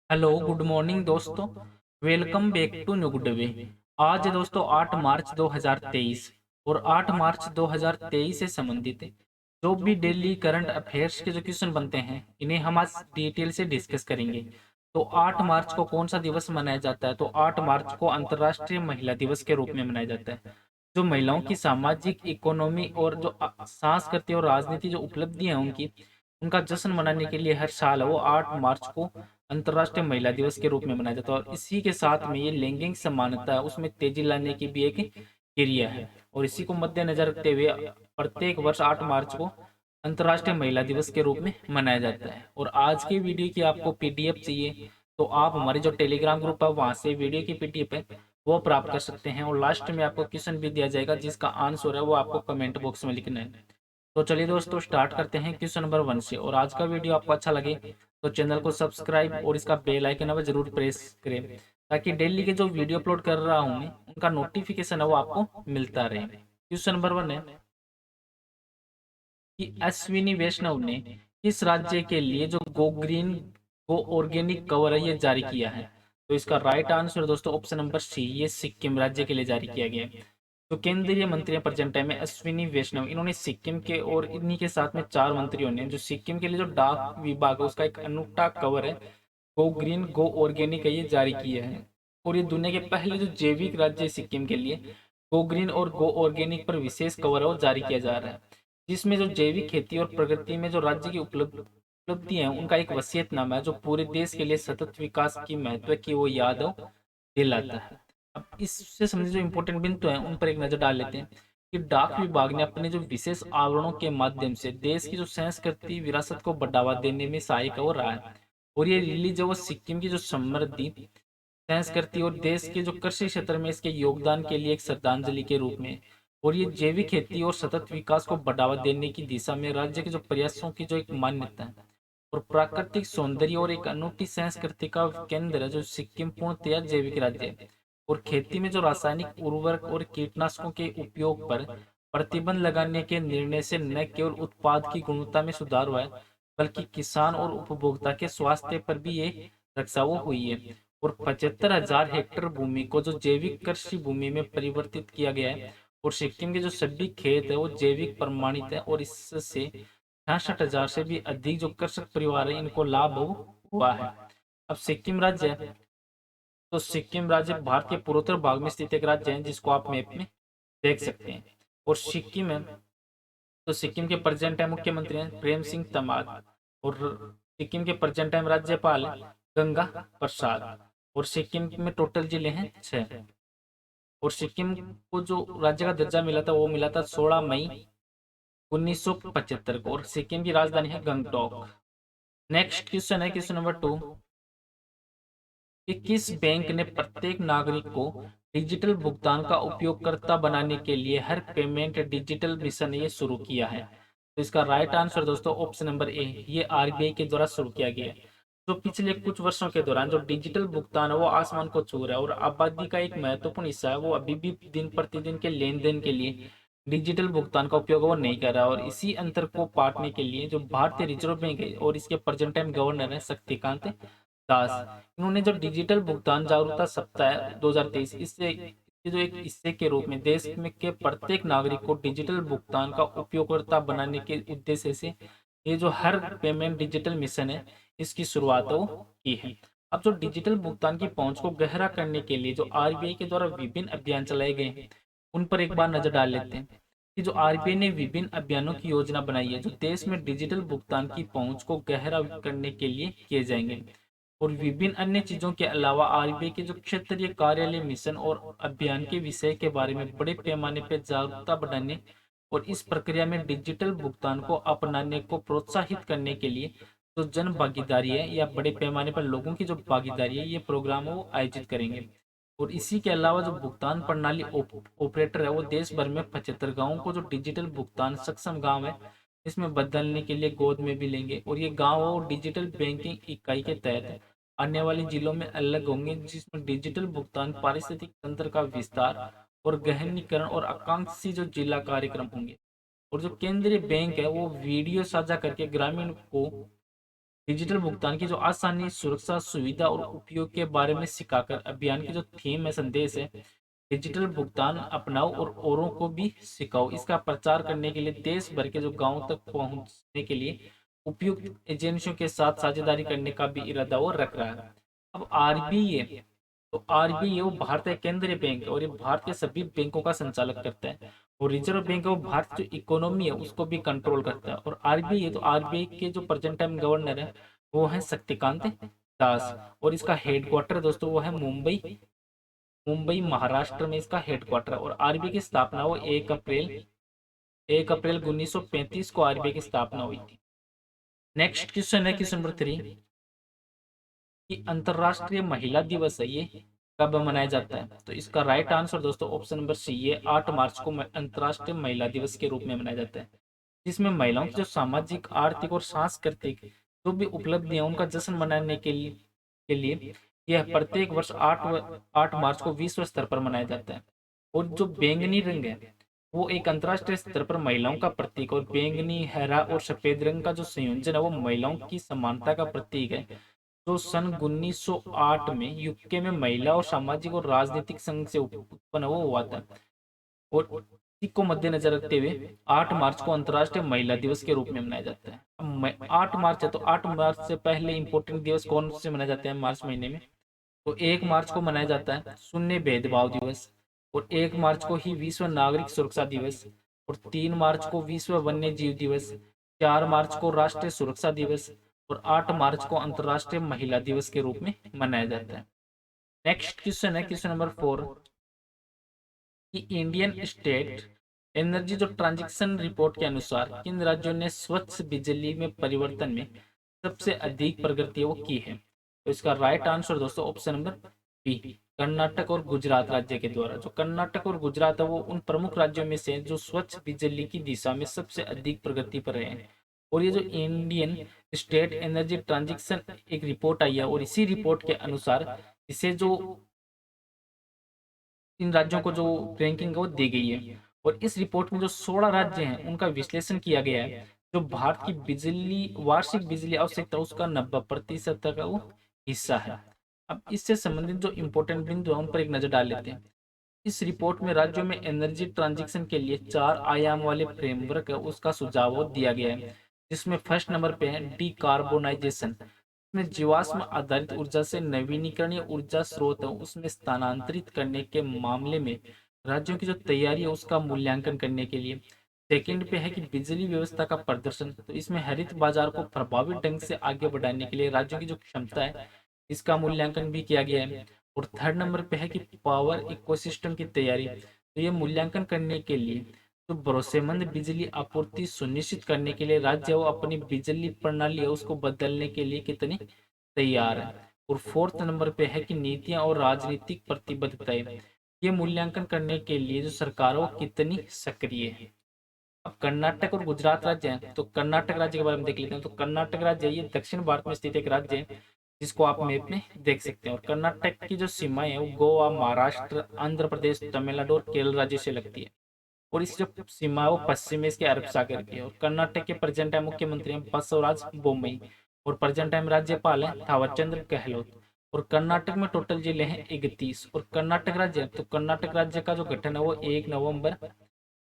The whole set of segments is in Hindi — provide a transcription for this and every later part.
हेलो गुड मॉर्निंग दोस्तों। Welcome back to new good way. आज है दोस्तों 8 मार्च 2023 और 8 मार्च 2023 से संबंधित जो भी डेली करंट अफेयर्स के जो क्वेश्चन बनते हैं इन्हें हम आज डिटेल से डिस्कस करेंगे। तो 8 मार्च को कौन सा दिवस मनाया जाता है? तो 8 मार्च को अंतर्राष्ट्रीय महिला दिवस के रूप में मनाया जाता है। जो महिलाओं की सामाजिक इकोनॉमी और जो सांस्कृतिक और राजनीति जो उपलब्धियां हैं उनकी उनका जश्न मनाने के लिए हर साल वो 8 मार्च को अंतर्राष्ट्रीय महिला दिवस के रूप में मनाया जाता है। और इसी के साथ में ये लैंगिक समानता है उसमें तेजी लाने की भी एक क्रिया है। और इसी को मद्देनजर रखते हुए प्रत्येक वर्ष 8 मार्च को अंतर्राष्ट्रीय महिला दिवस के रूप में मनाया जाता है। और आज की वीडियो की आपको पीडीएफ चाहिए तो आप हमारे जो टेलीग्राम ग्रुप है वहां से वीडियो की पीडीएफ है वो प्राप्त कर सकते हैं। और लास्ट में आपको क्वेश्चन भी दिया जाएगा जिसका आंसर है वो आपको कमेंट बॉक्स में लिखना है। तो चलिए दोस्तों स्टार्ट करते हैं क्वेश्चन नंबर 1 से। और आज का वीडियो आपको अच्छा लगे तो चैनल को सब्सक्राइब और इसका बेल आइकन है वो जरूर प्रेस करें ताकि डेली के जो वीडियो अपलोड कर रहा हूं मैं उनका नोटिफिकेशन है वो आपको मिलता रहे। क्वेश्चन नंबर 1 है कि अश्विनी वैष्णव ने किस राज्य के लिए जो गो ग्रीन गो ऑर्गेनिक कवर है ये जारी किया है? तो इसका राइट आंसर दोस्तों ऑप्शन नंबर सी, ये सिक्किम राज्य के लिए जारी किया गया है। तो केंद्रीय मंत्री प्रेजेंट टाइम में अश्विनी वैष्णव इन्होंने सिक्किम के और इन्हीं के साथ में 4 मंत्रियों ने जो सिक्किम के लिए जो डाक विभाग है उसका एक अनूठा कवर है गो ग्रीन गो ऑर्गेनिक है ये जारी किया है। और ये दुनिया के पहले जो जैविक राज्य है सिक्किम के लिए गो ग्रीन और गो ऑर्गेनिक पर विशेष कवर है वो जारी किया जा रहा है जिसमें जो जैविक खेती और प्रगति में जो राज्य की उपलब्धियां हैं उनका एक वसीयतनामा है जो पूरे देश के लिए सतत विकास की महत्व की वो याद हो दिलाता है। अब इससे संबंधित जो इम्पोर्टेंट बिंदु हैं उन पर एक नजर डाल लेते हैं कि डाक विभाग ने अपने जो विशेष आवरणों के माध्यम से देश की जो संस्कृति विरासत को बढ़ावा देने में सहायक हो रहा है। और ये रिलीज है वो सिक्किम की जो समृद्धि संस्कृति और देश के जो कृषि क्षेत्र में इसके योगदान के लिए एक श्रद्धांजलि के रूप में। और ये जैविक खेती और सतत विकास को बढ़ावा देने की दिशा में राज्य के जो प्रयासों की जो एक मान्यता है और प्राकृतिक सौंदर्य और एक अनूठी संस्कृति का केंद्र है जो सिक्किम पूर्णतया जैविक राज्य है। और खेती में जो रासायनिक उर्वरक और कीटनाशकों के उपयोग पर प्रतिबंध लगाने के निर्णय से न केवल उत्पाद की गुणवत्ता में सुधार हुआ है बल्कि किसान और उपभोक्ता के स्वास्थ्य पर भी ये रक्षा वो हुई है। और 75,000 हेक्टेयर भूमि को जो जैविक कृषि भूमि में परिवर्तित किया गया है। और सिक्किम के जो सभी खेत है वो जैविक प्रमाणित है और इससे 66,000 से भी अधिक जो कृषक परिवार है इनको लाभ हुआ है। अब सिक्किम राज्य है तो सिक्किम राज्य भारत के पूर्वोत्तर भाग में स्थित एक राज्य है जिसको आप मैप में देख सकते हैं। और सिक्किम है तो सिक्किम के प्रेजेंट टाइम मुख्यमंत्री हैं प्रेम सिंह तमार। और सिक्किम के प्रेजेंट टाइम राज्यपाल हैं गंगा प्रसाद। और सिक्किम में टोटल जिले हैं 6। और सिक्किम को जो राज्य का दर्जा मिला था वो मिला था 16 मई 1975 को। और सिक्किम की राजधानी है गंगटोक। नेक्स्ट क्वेश्चन है क्वेश्चन नंबर 2 कि किस बैंक ने प्रत्येक नागरिक को डिजिटल भुगतान का उपयोगकर्ता बनाने के लिए हर पेमेंट डिजिटल मिशन ये शुरू किया है? तो इसका राइट आंसर दोस्तों ऑप्शन नंबर ए, ये आरबीआई के द्वारा शुरू किया गया है। तो पिछले कुछ वर्षों के दौरान जो डिजिटल भुगतान है वो आसमान को छू रहा है और आबादी का एक महत्वपूर्ण हिस्सा है वो अभी भी दिन प्रतिदिन के लेन देन के लिए डिजिटल भुगतान का उपयोग वो नहीं कर रहा। और इसी अंतर को पाटने के लिए जो भारतीय रिजर्व बैंक है और इसके प्रेजेंट टाइम गवर्नर है शक्तिकांत दास, इन्होंने जो डिजिटल भुगतान जागरूकता सप्ताह 2023 इससे इसके जो एक हिस्से के रूप में देश में के प्रत्येक नागरिक को डिजिटल भुगतान का उपयोगकर्ता बनाने के उद्देश्य से ये जो हर पेमेंट डिजिटल मिशन है इसकी शुरुआत वो की है। अब जो डिजिटल भुगतान की पहुंच को गहरा करने के लिए जो आरबीआई के द्वारा विभिन्न अभियान चलाए गए हैं उन पर एक बार नजर डाल लेते हैं कि जो आरबीआई ने विभिन्न अभियानों की योजना बनाई है जो देश में डिजिटल भुगतान की पहुंच को गहरा करने के लिए किए जाएंगे। और विभिन्न अन्य चीजों के अलावा आरबीआई के जो क्षेत्रीय कार्यालय मिशन और अभियान के विषय के बारे में बड़े पैमाने पर जागरूकता बढ़ाने और इस प्रक्रिया में डिजिटल भुगतान को अपनाने को प्रोत्साहित करने के लिए जो जन भागीदारी है या बड़े पैमाने पर लोगों की जो भागीदारी है ये प्रोग्राम वो आयोजित करेंगे। और इसी के अलावा जो भुगतान प्रणाली ऑपरेटर है वो देश भर में 75 गाँवों को जो डिजिटल भुगतान सक्षम गांव है इसमें बदलने के लिए गोद में भी लेंगे। और ये गांव और डिजिटल बैंकिंग इकाई के तहत आने वाले जिलों में अलग होंगे जिसमें डिजिटल भुगतान पारिस्थितिक तंत्र का विस्तार और गहनीकरण और आकांक्षी जो जिला कार्यक्रम होंगे। और जो केंद्रीय बैंक है वो वीडियो साझा करके ग्रामीण को डिजिटल भुगतान की जो आसानी, सुरक्षा, सुविधा और उपयोग के बारे में सिखाकर अभियान की जो थीम है, संदेश है, डिजिटल भुगतान अपनाओ और औरों को भी सिखाओ। इसका प्रचार करने के लिए देश भर के जो गांव तक पहुंचने के लिए उपयुक्त एजेंसियों के साथ साझेदारी करने का भी इरादा वो रख रहा है। अब आरबीआई है, तो आरबीआई वो भारतीय केंद्रीय बैंक है और ये भारत के सभी बैंकों का संचालक करता है। और रिजर्व बैंक है वो भारत की जो इकोनॉमी है उसको भी कंट्रोल करता है। और आरबीआई है, तो आरबीआई के जो प्रेजेंट टाइम गवर्नर है वो है शक्तिकांत दास। और इसका हेडक्वार्टर दोस्तों वो है मुंबई, मुंबई महाराष्ट्र में इसका हेडक्वार्टर है। और आरबीआई की स्थापना वो 1 अप्रैल 1935 को आरबीआई की स्थापना हुई थी। नेक्स्ट क्वेश्चन है क्वेश्चन नंबर 3 कि अंतरराष्ट्रीय महिला दिवस है ये कब मनाया जाता है। तो इसका राइट आंसर दोस्तों ऑप्शन नंबर सी, ये 8 मार्च को अंतरराष्ट्रीय महिला दिवस के रूप में मनाया जाता है, जिसमें महिलाओं की जो सामाजिक, आर्थिक और सांस्कृतिक जो भी उपलब्धियां उनका जश्न मनाने के लिए यह प्रत्येक वर्ष 8 मार्च को विश्व स्तर पर मनाया जाता है। और जो बैंगनी रंग है वो एक अंतर्राष्ट्रीय स्तर पर महिलाओं का प्रतीक, और बैंगनी, हरा और सफेद रंग का जो संयोजन है वो महिलाओं की समानता का प्रतीक है, जो सन 1908 में यूके में महिला और सामाजिक और राजनीतिक संघ से उत्पन्न वो हुआ था। और इसी को मद्देनजर रखते हुए 8 मार्च को अंतर्राष्ट्रीय महिला दिवस के रूप में मनाया जाता है। अब 8 मार्च है, तो 8 मार्च से पहले इंपॉर्टेंट दिवस कौन से मनाए जाते हैं मार्च महीने में? तो 1 मार्च को मनाया जाता है शून्य भेदभाव दिवस, और 1 मार्च को ही विश्व नागरिक सुरक्षा दिवस, और 3 मार्च को विश्व वन्य जीव दिवस, 4 मार्च को राष्ट्रीय सुरक्षा दिवस, और 8 मार्च को अंतर्राष्ट्रीय महिला दिवस के रूप में मनाया जाता है। नेक्स्ट क्वेश्चन है क्वेश्चन नंबर 4 कि इंडियन स्टेट एनर्जी जो ट्रांजैक्शन रिपोर्ट के अनुसार किन राज्यों ने स्वच्छ बिजली में परिवर्तन में सबसे अधिक प्रगति वो की है। तो इसका राइट आंसर दोस्तों ऑप्शन नंबर बी, कर्नाटक और गुजरात राज्य के द्वारा। जो कर्नाटक और गुजरात है वो उन प्रमुख राज्यों में से जो स्वच्छ बिजली की दिशा में सबसे अधिक प्रगति पर रहे हैं। और ये जो इंडियन स्टेट एनर्जी ट्रांजैक्शन एक रिपोर्ट आई है, और इसी रिपोर्ट के अनुसार इसे जो इन राज्यों को जो रैंकिंग है वो दी गई है। और इस रिपोर्ट में जो 16 राज्य हैं उनका विश्लेषण किया गया है, जो भारत की बिजली वार्षिक बिजली आवश्यकता उसका 90% तक का वो हिस्सा है। अब इससे संबंधित जो इम्पोर्टेंट बिंदु है उन पर एक नजर डाल लेते हैं। इस रिपोर्ट में राज्यों में एनर्जी ट्रांजिशन के लिए 4 आयाम वाले फ्रेमवर्क है उसका सुझाव दिया गया है, जिसमें फर्स्ट नंबर पे है डीकार्बोनाइजेशन, में जीवाश्म आधारित ऊर्जा से नवीनीकरणीय ऊर्जा स्रोत है उसमें स्थानांतरित करने के मामले में राज्यों की जो तैयारी है उसका मूल्यांकन करने के लिए। सेकंड पे है कि बिजली व्यवस्था का प्रदर्शन, तो इसमें हरित बाजार को प्रभावी ढंग से आगे बढ़ाने के लिए राज्यों की जो क्षमता है इसका मूल्यांकन भी किया गया है। और थर्ड नंबर पे है कि पावर इकोसिस्टम की तैयारी, तो ये मूल्यांकन करने के लिए तो भरोसेमंद बिजली आपूर्ति सुनिश्चित करने के लिए राज्य वो अपनी बिजली प्रणाली है उसको बदलने के लिए कितने तैयार है। और फोर्थ नंबर पे है कि नीतियां और राजनीतिक प्रतिबद्धताएं, ये मूल्यांकन करने के लिए जो सरकार वो कितनी सक्रिय है। अब कर्नाटक और गुजरात राज्य है, तो कर्नाटक राज्य के बारे में देख लेते हैं। तो कर्नाटक राज्य ये दक्षिण भारत में स्थित एक राज्य है जिसको आप मैप में देख सकते हैं। और कर्नाटक की जो सीमाएं है वो गोवा, महाराष्ट्र, आंध्र प्रदेश, तमिलनाडु और केरल राज्य से लगती है। और इसकी जो सीमा है वो पश्चिम में इसके अरब सागर की है। और कर्नाटक के प्रेजेंट टाइम मुख्यमंत्री हैं बसवराज बोम्मई, और प्रेजेंट टाइम राज्यपाल है थावरचंद्र गहलोत। और कर्नाटक में टोटल जिले हैं 31। और कर्नाटक राज्य, तो कर्नाटक राज्य का जो गठन है वो 1 नवंबर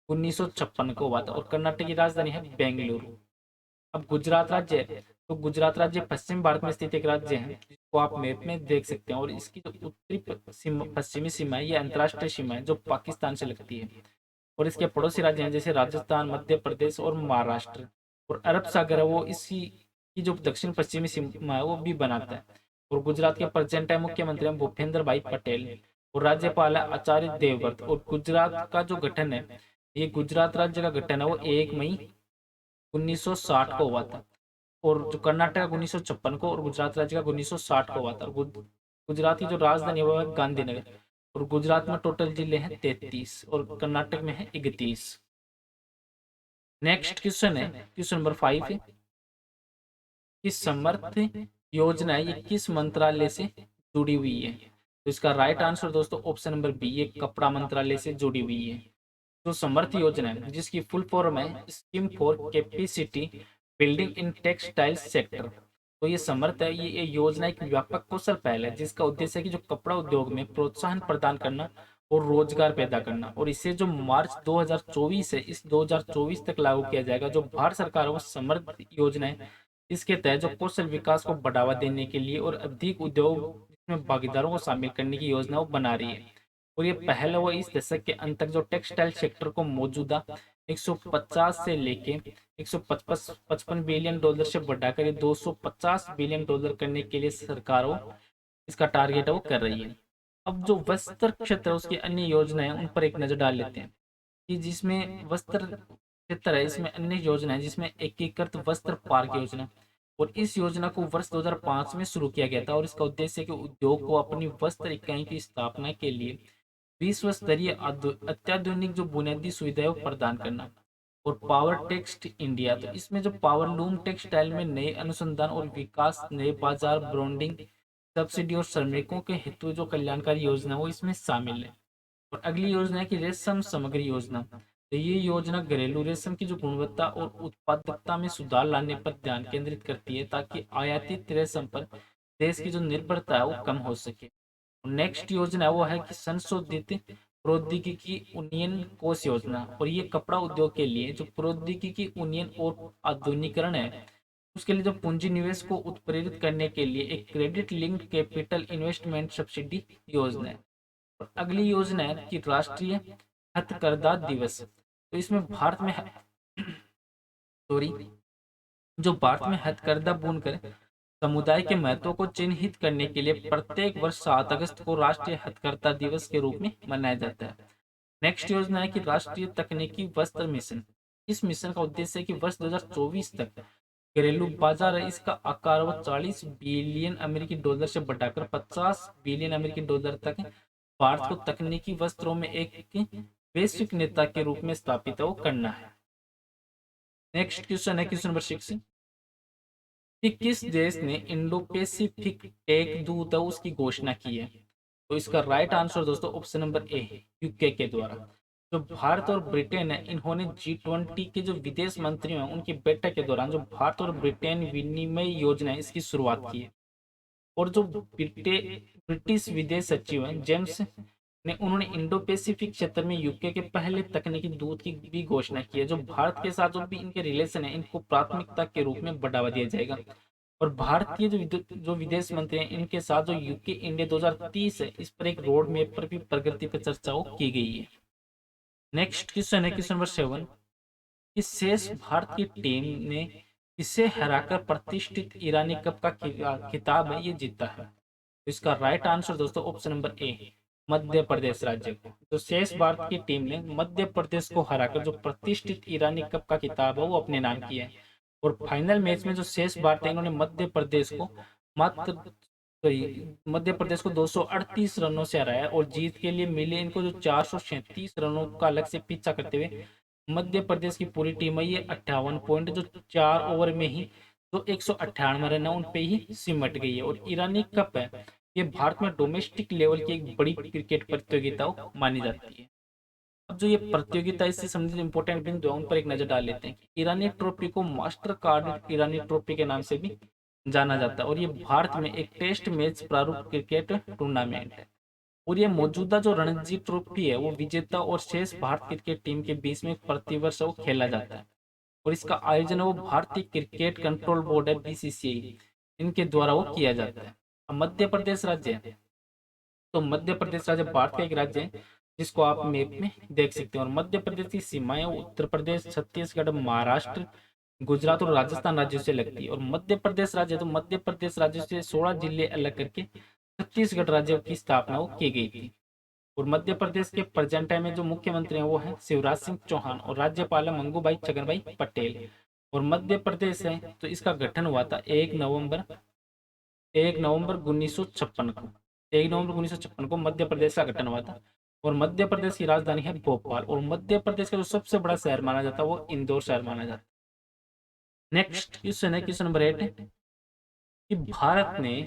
1956 को हुआ था, और कर्नाटक की राजधानी है बेंगलुरु। अब गुजरात राज्य है, तो गुजरात राज्य पश्चिम भारत में स्थित एक राज्य है जिसको आप मैप में देख सकते हैं। और इसकी जो उत्तरी पश्चिमी सीमा है ये अंतर्राष्ट्रीय सीमा है जो पाकिस्तान से लगती है। और इसके पड़ोसी राज्य हैं जैसे राजस्थान, मध्य प्रदेश और महाराष्ट्र। और अरब सागर है वो इसी की जो दक्षिण पश्चिमी सीमा है वो भी बनाता है। और गुजरात के प्रेजेंट टाइम मुख्यमंत्री हैं भूपेंद्र भाई पटेल, और राज्यपाल है आचार्य देवव्रत। और गुजरात का जो गठन है, ये गुजरात राज्य का गठन है वो 1 मई 1960 को हुआ था। और जो कर्नाटक का 1956 को, और गुजरात राज्य का 1960 को हुआ था। गुजरात की जो राजधानी है वो है गांधीनगर। और गुजरात में टोटल जिले हैं 33 और कर्नाटक में है 31। नेक्स्ट क्वेश्चन है क्वेश्चन नंबर 5 है कि समर्थ योजना ये किस मंत्रालय से जुड़ी हुई है। तो इसका राइट आंसर दोस्तों ऑप्शन नंबर बी, ये कपड़ा मंत्रालय से जुड़ी हुई है। जो समर्थ योजना है जिसकी फुल फॉर्म है scheme for capacity building in textile sector, तो ये समर्थ है, ये योजना एक व्यापक कौशल पहल है जिसका उद्देश्य है कि जो कपड़ा उद्योग में प्रोत्साहन प्रदान करना और रोजगार पैदा करना, और इसे जो मार्च 2024 है इस 2024 तक लागू किया जाएगा। जो भारत सरकार वो समर्थ योजना है, इसके तहत जो कौशल विकास को बढ़ावा देने के लिए और अधिक उद्योग में भागीदारों को शामिल करने की योजना वो बना रही है। और ये पहल वो इस दशक के अंत तक जो टेक्सटाइल सेक्टर को मौजूदा 150 से लेके 155 बिलियन डॉलर से बढ़ाकर ये 250 बिलियन डॉलर करने के लिए सरकार वो इसका टारगेट है वो कर रही है। अब जो वस्त्र क्षेत्र है उसकी अन्य योजनाएं उन पर एक नजर डाल लेते हैं कि जिसमें वस्त्र क्षेत्र है इसमें अन्य योजना है जिसमें एकीकृत वस्त्र पार्क योजना, और इस योजना को वर्ष 2005 में शुरू किया गया था और इसका उद्देश्य है कि उद्योग को अपनी वस्त्र इकाई की स्थापना के लिए विश्व स्तरीय अत्याधुनिक जो बुनियादी सुविधाएं प्रदान करना। और पावर टेक्स्ट इंडिया, तो इसमें जो पावर लूम टेक्सटाइल में नए अनुसंधान और विकास, नए बाजार, ब्रांडिंग, सब्सिडी और श्रमिकों के हेतु जो कल्याणकारी योजना वो इसमें शामिल है। और अगली योजना है कि रेशम समग्री योजना। तो ये योजना घरेलू रेशम की जो गुणवत्ता और उत्पादकता में सुधार लाने पर ध्यान केंद्रित करती है ताकि आयातित रेशम पर देश की जो निर्भरता है वो कम हो सके। नेक्स्ट योजना वो है कि संशोधित प्रौद्योगिकी उन्नयन कोष योजना, और ये कपड़ा उद्योग के लिए जो प्रौद्योगिकी उन्नयन और आधुनिकरण है उसके लिए जो पूंजी निवेश को उत्प्रेरित करने के लिए एक credit linked capital investment subsidy योजना है। और अगली योजना है कि राष्ट्रीय हथकरघा दिवस। तो इसमें भारत में सॉरी जो भारत में हथकरघा बुनकर समुदाय के महत्व को चिन्हित करने के लिए प्रत्येक वर्ष 7 अगस्त को राष्ट्रीय हथकरघा दिवस के रूप में मनाया जाता है। नेक्स्ट योजना है कि राष्ट्रीय तकनीकी वस्त्र मिशन। इस मिशन का उद्देश्य है कि वर्ष 2024 तक घरेलू बाजार है इसका आकार वो 40 बिलियन अमेरिकी डॉलर से बढ़ाकर 50 बिलियन अमेरिकी डॉलर तक भारत को तकनीकी वस्त्रों में एक वैश्विक नेता के रूप में स्थापित वो करना है। नेक्स्ट क्वेश्चन है क्वेश्चन नंबर 6 कि किस देश ने इंडो पैसिफिक टेक दूत है उसकी घोषणा की है। तो इसका राइट आंसर दोस्तों ऑप्शन नंबर ए है, यूके के द्वारा। जो भारत और ब्रिटेन है इन्होंने G20 के जो विदेश मंत्रियों हैं उनकी बैठक के दौरान जो भारत और ब्रिटेन विनिमय योजना है इसकी शुरुआत की है। और जो ब्रिटिश विदेश सचिव हैं जेम्स ने उन्होंने इंडो पैसिफिक क्षेत्र में यूके के पहले तकनीकी दूत की भी घोषणा की है। जो भारत के साथ जो भी इनके रिलेशन है इनको प्राथमिकता के रूप में बढ़ावा दिया जाएगा। और भारतीय जो विदेश मंत्री हैं इनके साथ जो यूके इंडिया 2030 है इस पर एक रोड मैप पर भी प्रगति पर चर्चा की गई है। नेक्स्ट क्वेश्चन है क्वेश्चन नंबर 7 कि शेष भारत की टीम ने इसे हराकर प्रतिष्ठित ईरानी कप का खिताब है ये जीता है। तो इसका राइट आंसर दोस्तों ऑप्शन नंबर ए है, मध्य प्रदेश राज्य को। तो शेष भारत की टीम ने मध्य प्रदेश को हराकर जो प्रतिष्ठित ईरानी कप का खिताब है वो अपने नाम किया है। और फाइनल मैच में जो शेष भारत है इन्होंने मध्य प्रदेश को मध्य प्रदेश को 238 रनों से हराया और जीत के लिए मिले इनको जो 437 रनों का अलग से पीछा करते हुए मध्य प्रदेश की पूरी टीम है ये 58 पॉइंट जो 4 ओवर में ही जो 198 रन है उन पे ही सिमट गई है। और ईरानी कप है ये भारत में डोमेस्टिक लेवल की एक बड़ी क्रिकेट प्रतियोगिता मानी जाती है। अब जो ये प्रतियोगिता इससे संबंधित इंपॉर्टेंट बिंदु है उन पर एक नजर डाल लेते हैं कि ईरानी ट्रॉफी को मास्टर कार्ड ईरानी ट्रॉफी के नाम से भी जाना जाता है और ये भारत में एक टेस्ट मैच प्रारूप क्रिकेट टूर्नामेंट है। और ये मौजूदा जो रणजी ट्रॉफी है वो विजेता और शेष भारत क्रिकेट टीम के बीच में प्रतिवर्ष वो खेला जाता है। और इसका आयोजन वो भारतीय क्रिकेट कंट्रोल बोर्ड है BCCI इनके द्वारा वो किया जाता है। अब मध्य प्रदेश राज्य है, तो मध्य प्रदेश राज्य भारत का एक राज्य है जिसको आप मैप में देख सकते हैं। और मध्य प्रदेश की सीमाएं उत्तर प्रदेश, छत्तीसगढ़, महाराष्ट्र, गुजरात और राजस्थान राज्यों से लगती है। और मध्य प्रदेश राज्य तो मध्य प्रदेश राज्य से 16 जिले अलग करके छत्तीसगढ़ राज्य की स्थापना वो की गई थी। और मध्य प्रदेश के प्रेजेंट टाइम में जो मुख्यमंत्री हैं वो है शिवराज सिंह चौहान और राज्यपाल है मंगूभाई छगनभाई पटेल। और मध्य प्रदेश है तो इसका गठन हुआ था 1 नवंबर 1956 को। 1 नवंबर 1956 को मध्य प्रदेश का गठन हुआ था। और मध्य प्रदेश की राजधानी है भोपाल। और मध्य प्रदेश का जो सबसे बड़ा शहर माना जाता है वो इंदौर शहर माना जाता है। नेक्स्ट क्वेश्चन है क्वेश्चन नंबर 8 कि भारत ने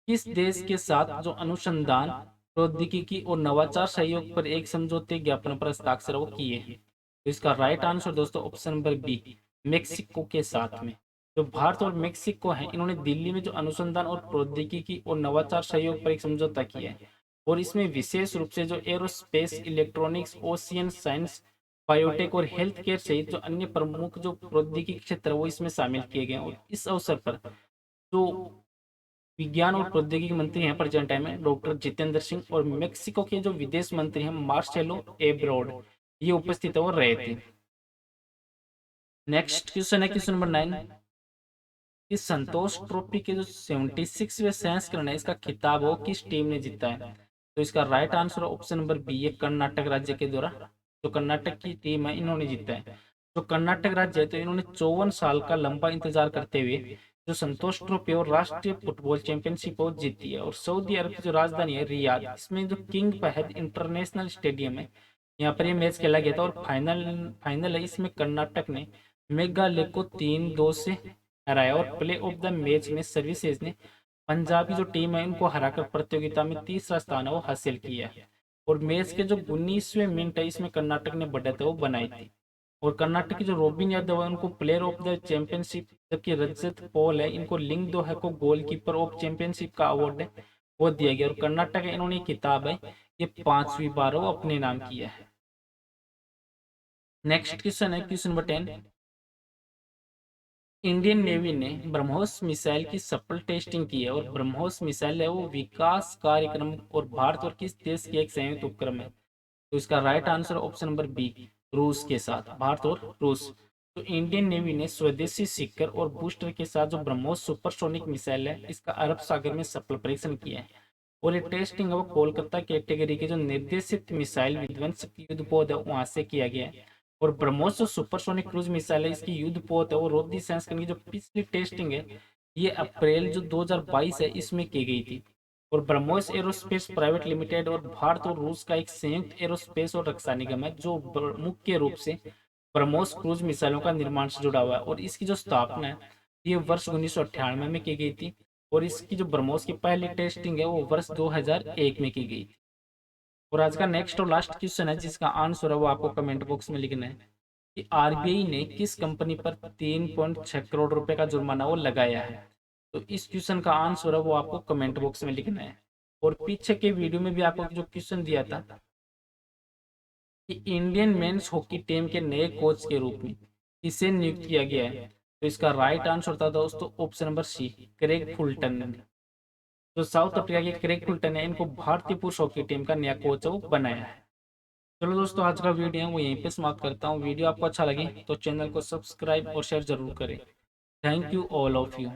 किस देश के साथ जो अनुसंधान, प्रौद्योगिकी और नवाचार सहयोग पर एक समझौते ज्ञापन पर हस्ताक्षर वो किए हैं। तो इसका राइट आंसर दोस्तों ऑप्शन नंबर बी, मेक्सिको के साथ में। जो भारत और मेक्सिको है, इन्होंने दिल्ली में जो अनुसंधान और प्रौद्योगिकी और नवाचार सहयोग पर एक समझौता किया है, और इसमें विशेष रूप से जो aerospace, electronics, ocean science, biotech और हेल्थ केयर सहित जो अन्य प्रमुख जो प्रौद्योगिकी क्षेत्र है वो इसमें शामिल किए गए हैं। और इस अवसर पर जो विज्ञान और प्रौद्योगिकी मंत्री हैं प्रेजेंट टाइम में डॉक्टर जितेंद्र सिंह, और मेक्सिको के जो विदेश मंत्री हैं मार्सेलो एब्रोड, ये उपस्थित हो रहे थे। नेक्स्ट क्वेश्चन है क्वेश्चन नंबर 9 कि संतोष ट्रॉफी के जो 76वें संस्करण है इसका खिताब वो किस टीम ने जीता है? तो इसका right answer option number B है, कर्नाटक राज्य के द्वारा। जो कर्नाटक की टीम है इन्होंने जीता है। जो कर्नाटक राज्य है तो इन्होंने 54 साल का लंबा इंतजार करते हुए जो संतोष ट्रॉफी और राष्ट्रीय फुटबॉल चैंपियनशिप वो जीती है। और सऊदी अरब की जो राजधानी है रियाद, इसमें जो किंग फहद इंटरनेशनल स्टेडियम है, यहाँ पर ये मैच खेला गया था। और फाइनल है, इसमें कर्नाटक ने मेघालय को 3-2 से हराया। और प्ले ऑफ द मैच में सर्विसेज ने पंजाबी जो टीम है इनको हराकर प्रतियोगिता में तीसरा स्थान है वो हासिल किया है। और मैच के जो 19वें मिनट है इसमें कर्नाटक ने बढ़त वो बनाई थी। और कर्नाटक की जो रोबिन यादव है उनको प्लेयर ऑफ द चैंपियनशिप, जबकि रजत पॉल है इनको लिंग दोहा को गोलकीपर ऑफ चैंपियनशिप का अवार्ड है वो दिया गया। और कर्नाटक इन्होंने किताब है ये 5वीं बार वो अपने नाम किया है। नेक्स्ट क्वेश्चन है क्वेश्चन नंबर 10, इंडियन नेवी ने ब्रह्मोस मिसाइल की सफल टेस्टिंग की है। और ब्रह्मोस मिसाइल है वो विकास कार्यक्रम और भारत और किस देश की एक संयुक्त उपक्रम है? तो इसका right answer option number B, रूस के साथ, भारत और रूस। तो इंडियन नेवी ने स्वदेशी सीकर और बूस्टर के साथ जो ब्रह्मोस सुपरसोनिक मिसाइल है इसका अरब सागर में सफल परीक्षण किया है। और ये टेस्टिंग है वो कोलकाता कैटेगरी के जो निर्देशित मिसाइल विध्वंसक युद्धपोत है वहां से किया गया है। और ब्रह्मोस जो सुपरसोनिक क्रूज मिसाइल है इसकी युद्धपोत है वो रोधी संस्करण की जो पिछली टेस्टिंग है ये अप्रैल जो 2022 है इसमें की गई थी। और ब्रह्मोस एरोस्पेस प्राइवेट लिमिटेड और भारत और रूस का एक संयुक्त एरोस्पेस और रक्षा निगम है जो मुख्य रूप से ब्रह्मोस क्रूज मिसाइलों का निर्माण से जुड़ा हुआ है। और इसकी जो स्थापना है ये वर्ष 1998 में की गई थी। और इसकी जो ब्रह्मोस की पहली टेस्टिंग है वो वर्ष 2001 में की गई थी। और आज का नेक्स्ट और लास्ट क्वेश्चन है जिसका आंसर है वो आपको कमेंट बॉक्स में लिखना है कि आरबीआई ने किस कंपनी पर 3.6 करोड़ रुपए का जुर्माना वो लगाया है? तो इस क्वेश्चन का आंसर है वो आपको कमेंट बॉक्स में लिखना है। और पीछे के वीडियो में भी आपको जो क्वेश्चन दिया था कि इंडियन मेंस हॉकी टीम के नए कोच के रूप में किसे नियुक्त किया गया है? तो इसका राइट आंसर था दोस्तों option number C, Craig Fulton ने। जो साउथ अफ्रीका के क्रेग फुलटन है इनको भारतीय पुरुष हॉकी टीम का नया कोच वो बनाया है। चलो दोस्तों आज का वीडियो है वो यहीं पे समाप्त करता हूँ। वीडियो आपको अच्छा लगे तो चैनल को सब्सक्राइब और शेयर जरूर करें। Thank you all of you.